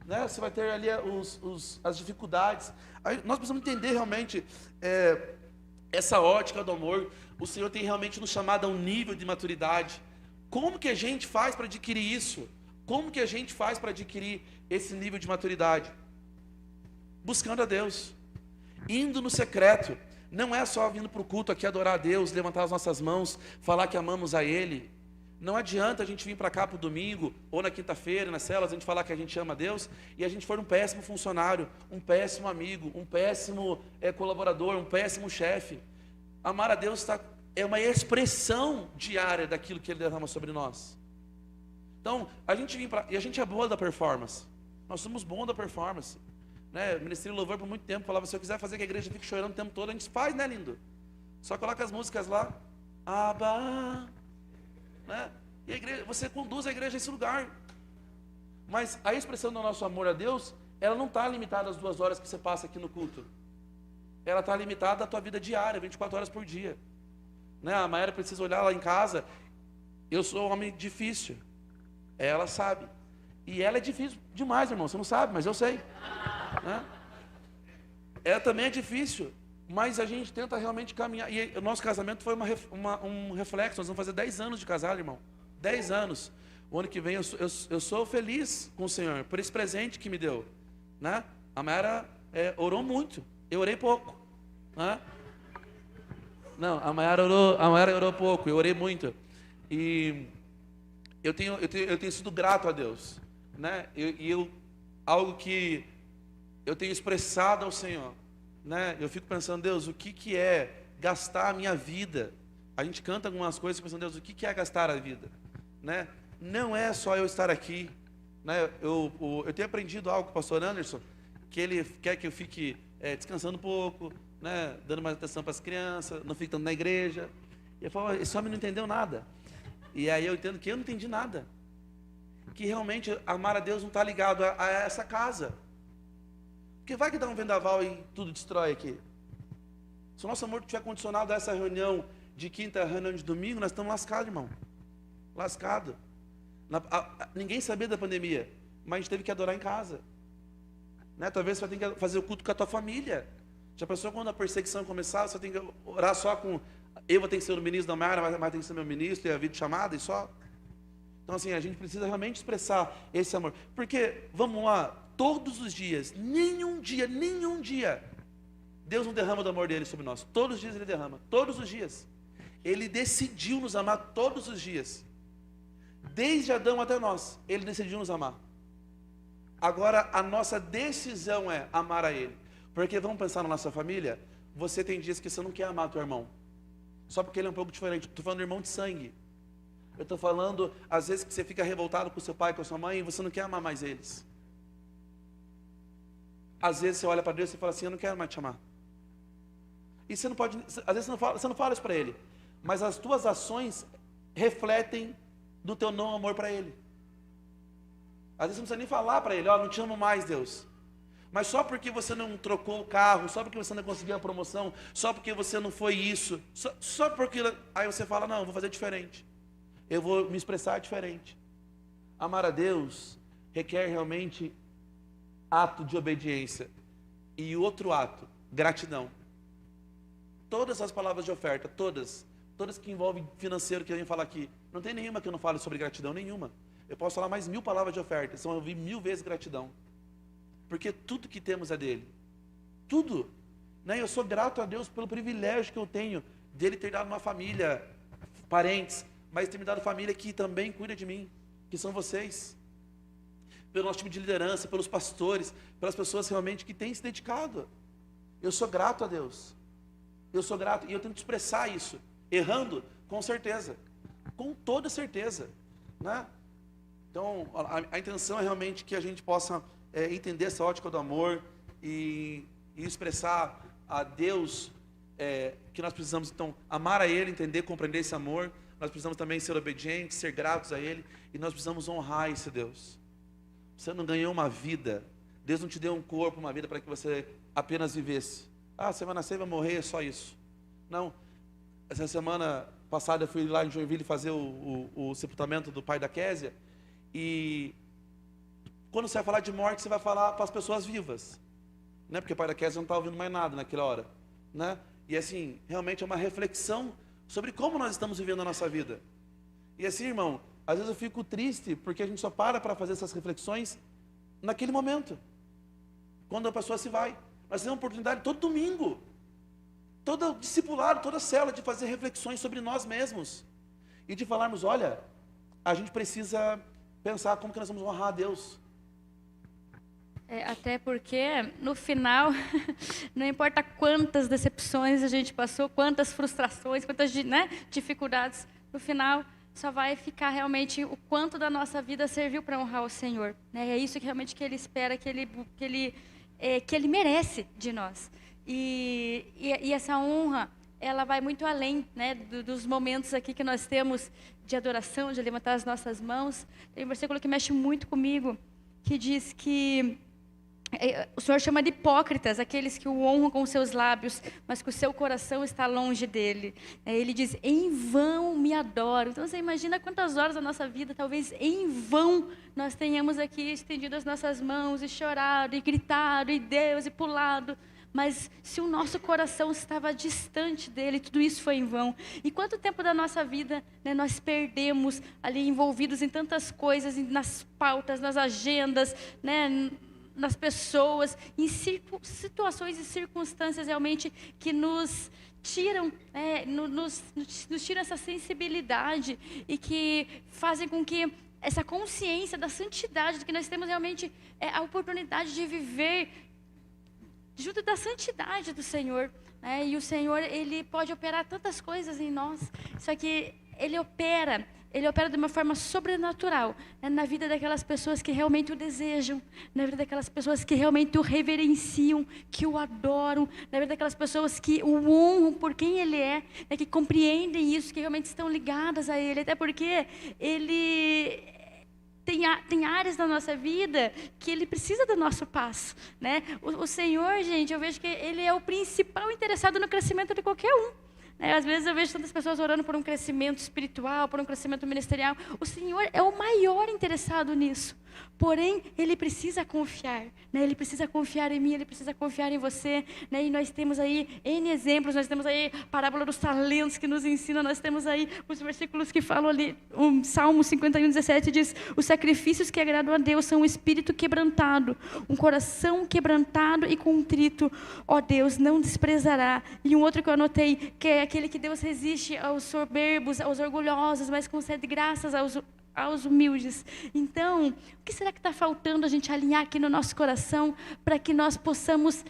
Né? Você vai ter ali as dificuldades. Aí nós precisamos entender realmente essa ótica do amor. O Senhor tem realmente nos chamado a um nível de maturidade. Como que a gente faz para adquirir isso? Como que a gente faz para adquirir esse nível de maturidade? Buscando a Deus. Indo no secreto. Não é só vindo para o culto aqui adorar a Deus, levantar as nossas mãos, falar que amamos a Ele. Não adianta a gente vir para cá para o domingo, ou na quinta-feira, nas células, a gente falar que a gente ama a Deus, e a gente for um péssimo funcionário, um péssimo amigo, um péssimo colaborador, um péssimo chefe. Amar a Deus é uma expressão diária daquilo que Ele derrama sobre nós. Então, e a gente é boa da performance. Nós somos bons da performance. Né? O Ministério Louvor por muito tempo falava: se eu quiser fazer que a igreja fique chorando o tempo todo, a gente faz, né, lindo? Só coloca as músicas lá. Abba. Né? E a igreja, você conduz a igreja a esse lugar. Mas a expressão do nosso amor a Deus, ela não está limitada às 2 horas que você passa aqui no culto. Ela está limitada à tua vida diária, 24 horas por dia. Né? A Maera precisa olhar lá em casa. Eu sou um homem difícil. Ela sabe. E ela é difícil demais, irmão. Você não sabe, mas eu sei. Né? Ela também é difícil. Mas a gente tenta realmente caminhar. E o nosso casamento foi um reflexo. Nós vamos fazer 10 anos de casado, irmão. 10 anos. O ano que vem eu sou feliz com o Senhor por esse presente que me deu. Né? A Maera orou muito. Eu orei pouco. Né? Não, a Maera orou pouco. Eu orei muito. E eu tenho sido grato a Deus. Né? Algo que eu tenho expressado ao Senhor. Né? Eu fico pensando: Deus, o que é gastar a minha vida? A gente canta algumas coisas pensando: Deus, o que é gastar a vida? Né? Não é só eu estar aqui. Né? Eu tenho aprendido algo com o pastor Anderson, que ele quer que eu fique descansando um pouco, né? Dando mais atenção para as crianças, não fique tanto na igreja. E eu falo: esse homem não entendeu nada. E aí eu entendo que eu não entendi nada. Que realmente amar a Deus não está ligado a essa casa. Porque vai que dá um vendaval e tudo destrói aqui. Se o nosso amor estiver condicionado a essa reunião de quinta, reunião de domingo, nós estamos lascados, irmão. Lascado. Ninguém sabia da pandemia, mas a gente teve que adorar em casa. Né? Talvez você vai ter que fazer o culto com a tua família. Já pensou quando a perseguição começar, você tem que orar só com... Eu vou ter que ser o ministro da Mara, mas tem que ser meu ministro e a videochamada e só. Então, assim, a gente precisa realmente expressar esse amor. Porque, vamos lá, todos os dias, nenhum dia, Deus não derrama do amor dele sobre nós. Todos os dias ele derrama, todos os dias. Ele decidiu nos amar todos os dias. Desde Adão até nós, ele decidiu nos amar. Agora, a nossa decisão é amar a ele. Porque, vamos pensar na nossa família, você tem dias que você não quer amar teu irmão. Só porque ele é um pouco diferente. Estou falando do irmão de sangue. Eu estou falando, às vezes, que você fica revoltado com seu pai, com a sua mãe, e você não quer amar mais eles. Às vezes você olha para Deus e fala assim, eu não quero mais te amar. E você não pode, às vezes você não fala isso para ele. Mas as tuas ações refletem do teu não amor para ele. Às vezes você não precisa nem falar para ele, ó, não te amo mais, Deus. Mas só porque você não trocou o carro, só porque você não conseguiu a promoção, só porque você não foi isso, só porque... Aí você fala, não, eu vou fazer diferente. Eu vou me expressar diferente. Amar a Deus requer realmente ato de obediência. E o outro ato, gratidão. Todas as palavras de oferta, todas que envolvem financeiro que eu venho falar aqui, não tem nenhuma que eu não fale sobre gratidão, nenhuma. Eu posso falar mais 1000 palavras de oferta, são ouvir 1000 vezes gratidão. Porque tudo que temos é dele. Tudo. Né? Eu sou grato a Deus pelo privilégio que eu tenho dele ter dado uma família, parentes, mas ter me dado família que também cuida de mim, que são vocês. Pelo nosso time de liderança, pelos pastores, pelas pessoas realmente que têm se dedicado. Eu sou grato a Deus. Eu sou grato e eu tento expressar isso. Errando, com certeza. Com toda certeza. Né? Então, a intenção é realmente que a gente possa entender essa ótica do amor e expressar a Deus que nós precisamos, então, amar a Ele, entender, compreender esse amor. Nós precisamos também ser obedientes, ser gratos a Ele. E nós precisamos honrar esse Deus. Você não ganhou uma vida. Deus não te deu um corpo, uma vida para que você apenas vivesse. Ah, você vai nascer e vai morrer, é só isso. Não. Essa semana passada eu fui lá em Joinville fazer o sepultamento do pai da Késia. E quando você vai falar de morte, você vai falar para as pessoas vivas. Né? Porque o pai da Késia não está ouvindo mais nada naquela hora. Né? E assim, realmente é uma reflexão sobre como nós estamos vivendo a nossa vida. E assim, irmão, às vezes eu fico triste porque a gente só para fazer essas reflexões naquele momento. Quando a pessoa se vai. Nós temos uma oportunidade todo domingo, todo discipulado, toda célula de fazer reflexões sobre nós mesmos. E de falarmos, olha, a gente precisa pensar como que nós vamos honrar a Deus. Até porque, no final, não importa quantas decepções a gente passou, quantas frustrações, quantas dificuldades, no final só vai ficar realmente o quanto da nossa vida serviu para honrar o Senhor. Né? É isso que realmente que Ele espera, que Ele merece de nós. E essa honra, ela vai muito além, né, dos momentos aqui que nós temos de adoração, de levantar as nossas mãos. Tem um versículo que mexe muito comigo, que diz que o Senhor chama de hipócritas aqueles que o honram com seus lábios, mas que o seu coração está longe dele. Ele diz, em vão me adoram. Então você imagina quantas horas da nossa vida, talvez em vão, nós tenhamos aqui estendido as nossas mãos e chorado, e gritado, e Deus, e pulado. Mas se o nosso coração estava distante dele, tudo isso foi em vão. E quanto tempo da nossa vida, né, nós perdemos ali envolvidos em tantas coisas, nas pautas, nas agendas, né, nas pessoas, em situações e circunstâncias realmente que nos tiram, nos tiram essa sensibilidade e que fazem com que essa consciência da santidade, de que nós temos realmente a oportunidade de viver junto da santidade do Senhor, né? E o Senhor, Ele pode operar tantas coisas em nós, só que Ele opera de uma forma sobrenatural, né? Na vida daquelas pessoas que realmente o desejam, na vida daquelas pessoas que realmente o reverenciam, que o adoram, na vida daquelas pessoas que o honram por quem Ele é, né? Que compreendem isso, que realmente estão ligadas a Ele, até porque Ele... Tem áreas da nossa vida que Ele precisa do nosso passo, né? O Senhor, gente, eu vejo que Ele é o principal interessado no crescimento de qualquer um. Né? Às vezes eu vejo tantas pessoas orando por um crescimento espiritual, por um crescimento ministerial. O Senhor é o maior interessado nisso. Porém, ele precisa confiar, né? Ele precisa confiar em mim, ele precisa confiar em você, né? E nós temos aí N exemplos, nós temos aí a parábola dos talentos que nos ensina, nós temos aí os versículos que falam ali, o Salmo 51:17 diz: os sacrifícios que agradam a Deus são um espírito quebrantado, um coração quebrantado e contrito, ó Deus, não desprezará. E um outro que eu anotei, que é aquele que Deus resiste aos soberbos, aos orgulhosos, mas concede graças aos humildes. Então, o que será que está faltando a gente alinhar aqui no nosso coração para que nós possamos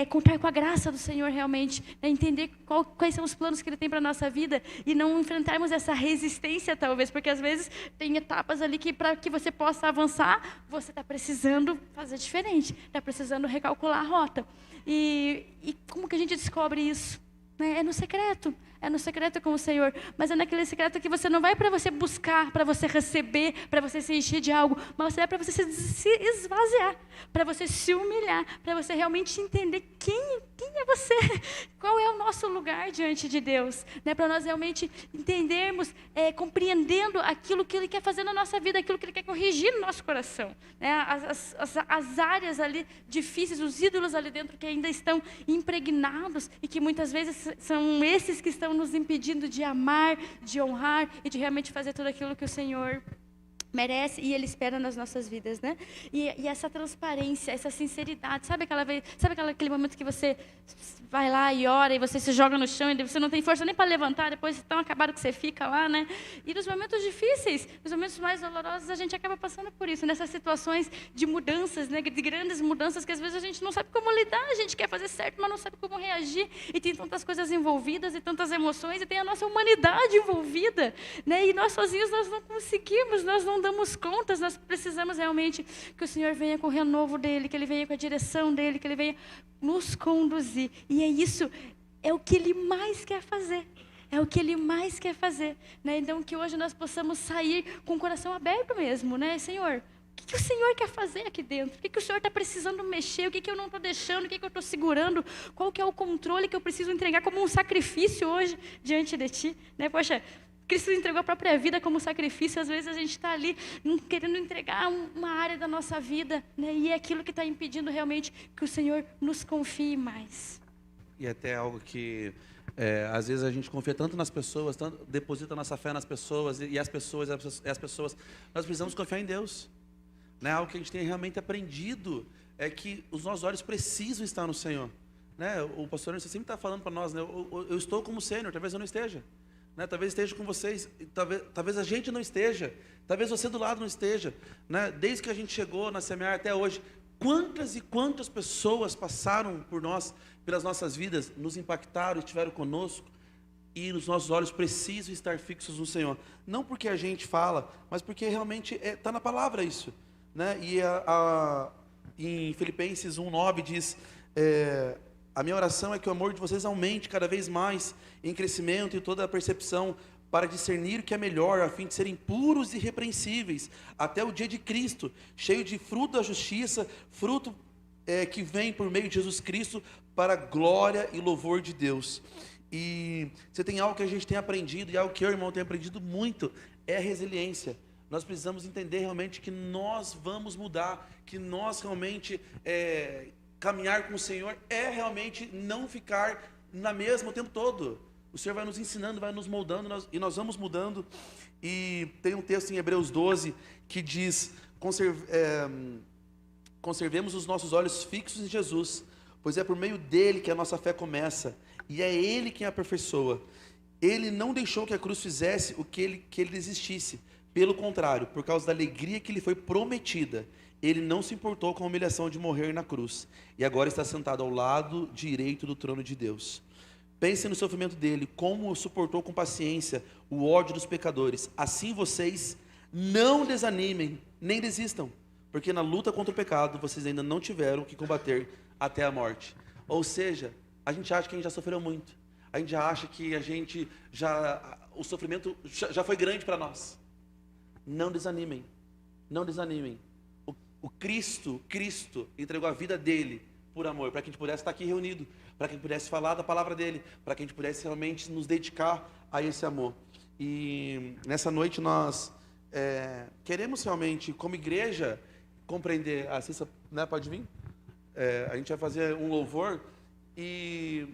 contar com a graça do Senhor realmente, né? Entender quais são os planos que Ele tem para a nossa vida e não enfrentarmos essa resistência talvez, porque às vezes tem etapas ali que para que você possa avançar, você está precisando fazer diferente, está precisando recalcular a rota. E como que a gente descobre isso? É no secreto com o Senhor, mas é naquele secreto que você não vai para você buscar, para você receber, para você se encher de algo, mas você vai para você se esvaziar, para você se humilhar, para você realmente entender quem é você, qual é o nosso lugar diante de Deus, né? Para nós realmente entendermos, compreendendo aquilo que Ele quer fazer na nossa vida, aquilo que Ele quer corrigir no nosso coração, né? As áreas ali difíceis, os ídolos ali dentro que ainda estão impregnados e que muitas vezes são esses que estão nos impedindo de amar, de honrar e de realmente fazer tudo aquilo que o Senhor merece e Ele espera nas nossas vidas, né? E essa transparência, essa sinceridade, sabe aquele momento que você vai lá e ora e você se joga no chão e você não tem força nem para levantar, depois tão acabado que você fica lá, né? E nos momentos difíceis, nos momentos mais dolorosos, a gente acaba passando por isso, nessas situações de mudanças, né? De grandes mudanças que às vezes a gente não sabe como lidar, a gente quer fazer certo, mas não sabe como reagir e tem tantas coisas envolvidas e tantas emoções e tem a nossa humanidade envolvida, né? E nós sozinhos nós não conseguimos, nós não damos contas, nós precisamos realmente que o Senhor venha com o renovo dEle, que Ele venha com a direção dEle, que Ele venha nos conduzir. E é isso, é o que Ele mais quer fazer. É o que Ele mais quer fazer, né? Então que hoje nós possamos sair com o coração aberto mesmo, né? Senhor, o que o Senhor quer fazer aqui dentro? O que o Senhor está precisando mexer? O que eu não estou deixando? O que eu estou segurando? Qual que é o controle que eu preciso entregar como um sacrifício hoje diante de Ti, né? Poxa, Cristo entregou a própria vida como sacrifício. Às vezes a gente está ali querendo entregar uma área da nossa vida, né? E é aquilo que está impedindo realmente que o Senhor nos confie mais. E até algo que às vezes a gente confia tanto nas pessoas, tanto deposita nossa fé nas pessoas e as pessoas, nós precisamos confiar em Deus, né? Algo que a gente tem realmente aprendido é que os nossos olhos precisam estar no Senhor, né? O pastor você sempre está falando para nós, né? Eu estou como sênior, talvez eu não esteja. Né? Talvez esteja com vocês, talvez a gente não esteja, talvez você do lado não esteja, né? Desde que a gente chegou na Semear até hoje, quantas e quantas pessoas passaram por nós, pelas nossas vidas, nos impactaram, estiveram conosco, e os nossos olhos precisam estar fixos no Senhor, não porque a gente fala, mas porque realmente está na palavra isso, né? E em Filipenses 1:9 diz, a minha oração é que o amor de vocês aumente cada vez mais em crescimento e toda a percepção para discernir o que é melhor, a fim de serem puros e irrepreensíveis até o dia de Cristo, cheio de fruto da justiça, fruto que vem por meio de Jesus Cristo para a glória e louvor de Deus. E você tem algo que a gente tem aprendido, e algo que eu, irmão, tenho aprendido muito, é a resiliência. Nós precisamos entender realmente que nós vamos mudar, que nós realmente... caminhar com o Senhor é realmente não ficar na mesma o tempo todo. O Senhor vai nos ensinando, vai nos moldando, e nós vamos mudando. E tem um texto em Hebreus 12 que diz, conservemos os nossos olhos fixos em Jesus, pois é por meio dele que a nossa fé começa, e é ele quem a aperfeiçoa. Ele não deixou que a cruz fizesse o que ele desistisse. Pelo contrário, por causa da alegria que lhe foi prometida, ele não se importou com a humilhação de morrer na cruz, e agora está sentado ao lado direito do trono de Deus. Pense no sofrimento dele, como suportou com paciência o ódio dos pecadores. Assim vocês não desanimem, nem desistam, porque na luta contra o pecado, vocês ainda não tiveram que combater até a morte. Ou seja, a gente acha que a gente já sofreu muito, a gente já acha que o sofrimento já foi grande para nós. Não desanimem, não desanimem. O Cristo entregou a vida dele por amor, para que a gente pudesse estar aqui reunido, para que a gente pudesse falar da palavra dele, para que a gente pudesse realmente nos dedicar a esse amor. E nessa noite nós queremos realmente, como igreja, compreender. A Cissa, né, pode vir? A gente vai fazer um louvor e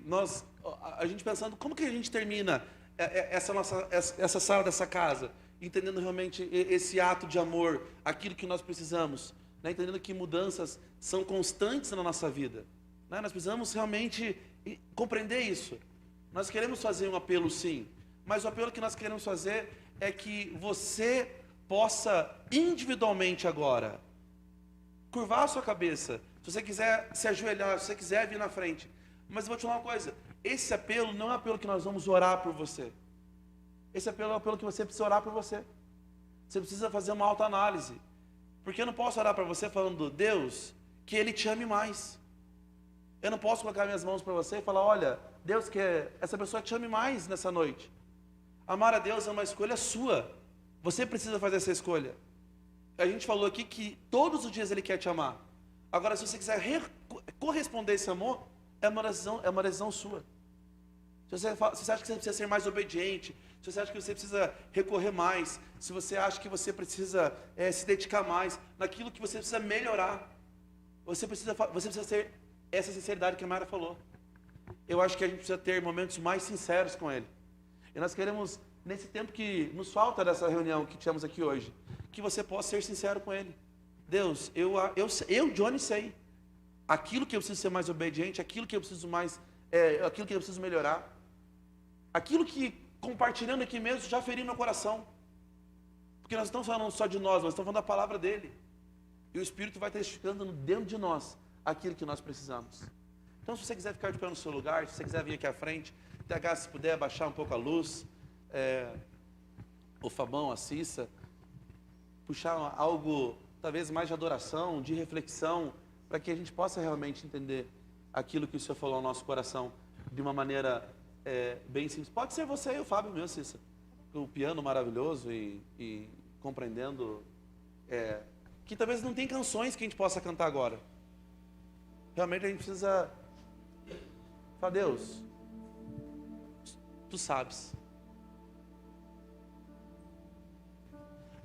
a gente pensando como que a gente termina essa sala dessa casa, entendendo realmente esse ato de amor, aquilo que nós precisamos, né, entendendo que mudanças são constantes na nossa vida, né, nós precisamos realmente compreender isso. Nós queremos fazer um apelo, sim, mas o apelo que nós queremos fazer é que você possa individualmente agora curvar a sua cabeça, se você quiser se ajoelhar, se você quiser vir na frente. Mas eu vou te falar uma coisa, esse apelo não é um apelo que nós vamos orar por você. Esse apelo é um apelo que você precisa orar por você. Você precisa fazer uma autoanálise. Porque eu não posso orar para você falando, Deus, que Ele te ame mais. Eu não posso colocar minhas mãos para você e falar, olha, Deus, que essa pessoa te ame mais nessa noite. Amar a Deus é uma escolha sua. Você precisa fazer essa escolha. A gente falou aqui que todos os dias Ele quer te amar. Agora, se você quiser corresponder a esse amor, é uma decisão sua. Se você acha que você precisa ser mais obediente, se você acha que você precisa recorrer mais, se você acha que você precisa se dedicar mais naquilo que você precisa melhorar, você precisa ter essa sinceridade que a Mayra falou. Eu acho que a gente precisa ter momentos mais sinceros com Ele. E nós queremos, nesse tempo que nos falta dessa reunião que tivemos aqui hoje, que você possa ser sincero com Ele. Deus, eu Johnny, sei aquilo que eu preciso ser mais obediente, aquilo que eu preciso aquilo que eu preciso melhorar, aquilo que, compartilhando aqui mesmo, já feriu meu coração. Porque nós não estamos falando só de nós, nós estamos falando da palavra dEle. E o Espírito vai testificando dentro de nós aquilo que nós precisamos. Então, se você quiser ficar de pé no seu lugar, se você quiser vir aqui à frente, TH, se puder abaixar um pouco a luz, o Fabão, a Cissa, puxar algo talvez mais de adoração, de reflexão, para que a gente possa realmente entender aquilo que o Senhor falou ao nosso coração de uma maneira bem simples. Pode ser você e o Fábio mesmo, Cissa. O piano maravilhoso e compreendendo que talvez não tem canções que a gente possa cantar agora. Realmente a gente precisa falar, Deus, Tu sabes.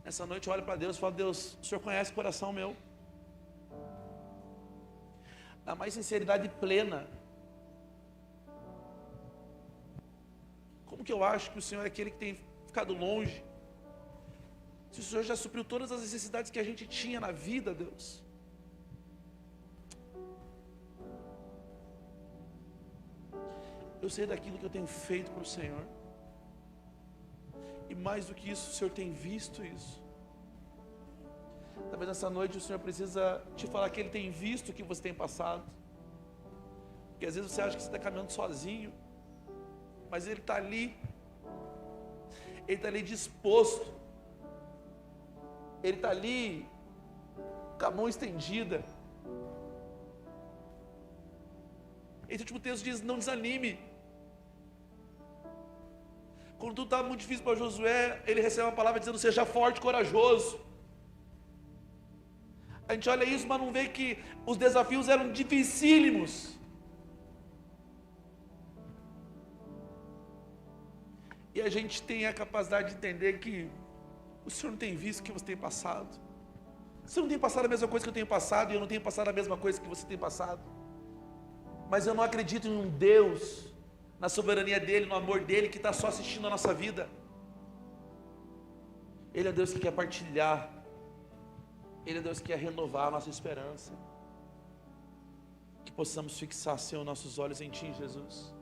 Nessa noite eu olho para Deus e falo, Deus, o Senhor conhece o coração meu. Na mais sinceridade plena. Como que eu acho que o Senhor é aquele que tem ficado longe? Se o Senhor já supriu todas as necessidades que a gente tinha na vida, Deus. Eu sei daquilo que eu tenho feito para o Senhor. E mais do que isso, o Senhor tem visto isso. Talvez nessa noite o Senhor precisa te falar que Ele tem visto o que você tem passado. Porque às vezes você acha que você está caminhando sozinho. Mas Ele está ali. Ele está ali disposto. Ele está ali com a mão estendida. Esse último texto diz, não desanime. Quando tudo estava muito difícil para Josué, ele recebe uma palavra dizendo, seja forte e corajoso. A gente olha isso, mas não vê que os desafios eram dificílimos. E a gente tem a capacidade de entender que o Senhor não tem visto o que você tem passado. Você não tem passado a mesma coisa que eu tenho passado, e eu não tenho passado a mesma coisa que você tem passado. Mas eu não acredito em um Deus, na soberania dEle, no amor dEle, que está só assistindo a nossa vida. Ele é Deus que quer partilhar. Ele é Deus que quer renovar a nossa esperança. Que possamos fixar, Senhor, nossos olhos em Ti, Jesus.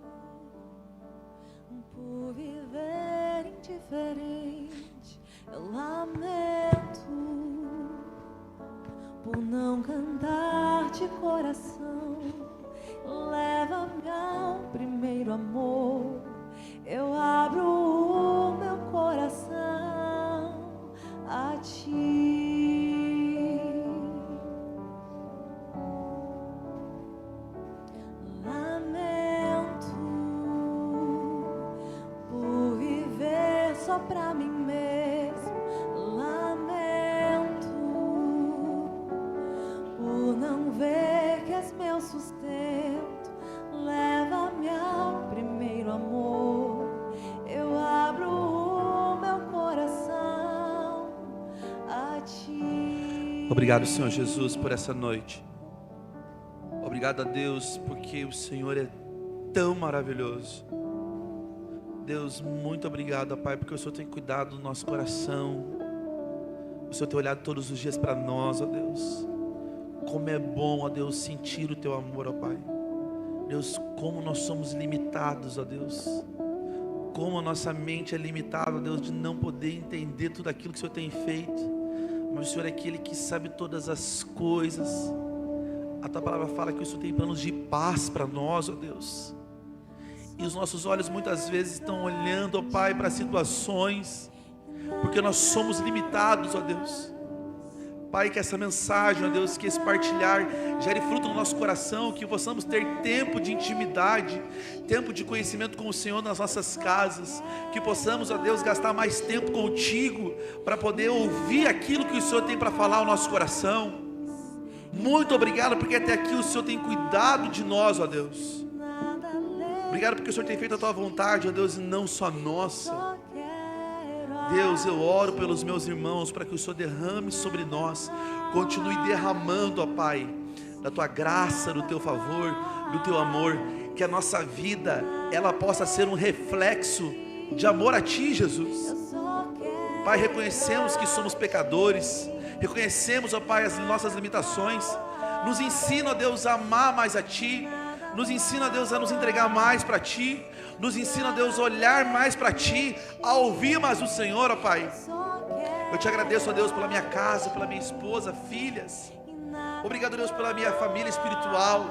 Por viver indiferente, eu lamento. Por não cantar de coração, leva-me ao primeiro amor. Eu abro o meu coração a Ti. Lamento por viver só pra mim mesmo. Lamento por não ver que és meu sustento. Leva-me ao primeiro amor. Eu abro o meu coração Obrigado, Senhor Jesus, por essa noite. Obrigado a Deus, porque o Senhor é tão maravilhoso. Deus, muito obrigado, Pai, porque o Senhor tem cuidado do nosso coração. O Senhor tem olhado todos os dias para nós, ó Deus. Como é bom, ó Deus, sentir o Teu amor, ó Pai. Deus, como nós somos limitados, ó Deus. Como a nossa mente é limitada, ó Deus, de não poder entender tudo aquilo que o Senhor tem feito. Mas o Senhor é aquele que sabe todas as coisas. A Tua palavra fala que o Senhor tem planos de paz para nós, ó Deus. E os nossos olhos muitas vezes estão olhando, ó Pai, para situações, porque nós somos limitados, ó Deus. Pai, que essa mensagem, ó Deus, que esse partilhar gere fruto no nosso coração, que possamos ter tempo de intimidade, tempo de conhecimento com o Senhor nas nossas casas, que possamos, ó Deus, gastar mais tempo contigo, para poder ouvir aquilo que o Senhor tem para falar ao nosso coração. Muito obrigado, porque até aqui o Senhor tem cuidado de nós, ó Deus. Obrigado porque o Senhor tem feito a Tua vontade, ó Deus, e não só a nossa. Deus, eu oro pelos meus irmãos para que o Senhor derrame sobre nós, continue derramando, ó Pai, da Tua graça, do Teu favor, do Teu amor, que a nossa vida, ela possa ser um reflexo de amor a Ti, Jesus. Pai, reconhecemos que somos pecadores, reconhecemos, ó Pai, as nossas limitações, nos ensina, ó Deus, a amar mais a Ti, nos ensina, Deus, a nos entregar mais para Ti, nos ensina, Deus, a olhar mais para Ti, a ouvir mais o Senhor, ó Pai. Eu Te agradeço, ó Deus, pela minha casa, pela minha esposa, filhas. Obrigado, Deus, pela minha família espiritual.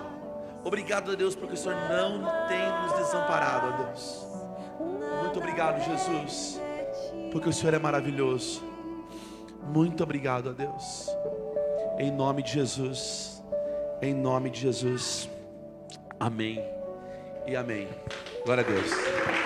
Obrigado, Deus, porque o Senhor não tem nos desamparado, ó Deus. Muito obrigado, Jesus, porque o Senhor é maravilhoso. Muito obrigado, ó Deus. Em nome de Jesus. Em nome de Jesus. Amém e amém. Glória a Deus.